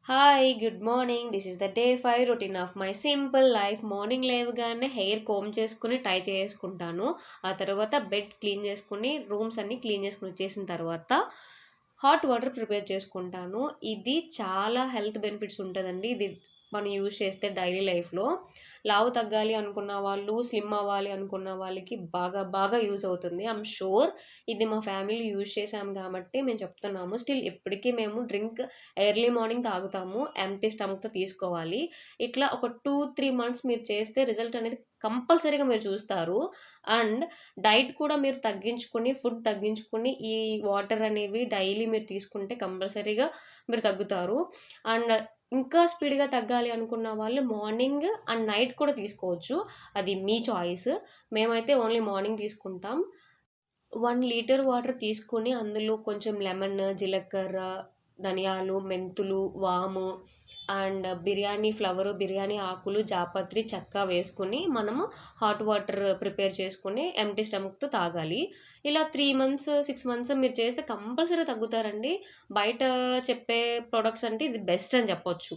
Hi! Good morning. This is the day 5 routine of my simple life. Morning లేవగానే hair comb చేసుకొని, టై చేసుకుంటాను. ఆ తర్వాత బెడ్ క్లీన్ చేసుకొని, రూమ్స్ అన్నీ క్లీన్ చేసుకొని వచ్చేసిన తర్వాత హాట్ వాటర్ ప్రిపేర్ చేసుకుంటాను. ఇది చాలా హెల్త్ బెనిఫిట్స్ ఉంటదండి. ఇది మనం యూజ్ చేస్తే డైలీ లైఫ్‌లో. లావు తగ్గాలి అనుకున్న వాళ్ళు, స్లిమ్ అవ్వాలి అనుకున్న వాళ్ళకి బాగా బాగా యూజ్ అవుతుంది. I'm sure. ఇది మా ఫ్యామిలీ యూజ్ చేసాం కాబట్టి మేము చెప్తున్నాము. స్టిల్ ఇప్పటికి మేము డ్రింక్ ఎర్లీ మార్నింగ్ తాగుతాము. ఎంప్టీ స్టమక్‌తో తీసుకోవాలి. ఇట్లా ఒక 2, 3 మంత్స్ మీరు చేస్తే రిజల్ట్ అనేది కంపల్సరీగా మీరు చూస్తారు. అండ్ డైట్ కూడా మీరు తగ్గించుకొని, ఫుడ్ తగ్గించుకొని, ఈ వాటర్ అనేవి డైలీ మీరు తీసుకుంటే కంపల్సరీగా మీరు తగ్గుతారు. అండ్ ఇంకా స్పీడ్‌గా తగ్గాలి అనుకున్న వాళ్ళు మార్నింగ్ అండ్ నైట్ కూడా తీసుకోవచ్చు. అది మీ చాయిస్. మేమైతే ఓన్లీ మార్నింగ్ తీసుకుంటాం. 1 లీటర్ వాటర్ తీసుకొని అందులో కొంచెం లెమన్, జీలకర్ర, ధనియాలు, మెంతులు, వాము అండ్ బిర్యానీ ఫ్లవరు, బిర్యానీ ఆకులు, జాపత్రి, చెక్క వేసుకొని మనము హాట్ వాటర్ ప్రిపేర్ చేసుకొని ఎంప్టీ స్టమక్‌తో తాగాలి. ఇలా 3 మంత్స్, 6 మంత్స్ మీరు చేస్తే కంపల్సరీ తగ్గుతారండి. బయట చెప్పే ప్రొడక్ట్స్ అంటే ఇది బెస్ట్ అని చెప్పొచ్చు.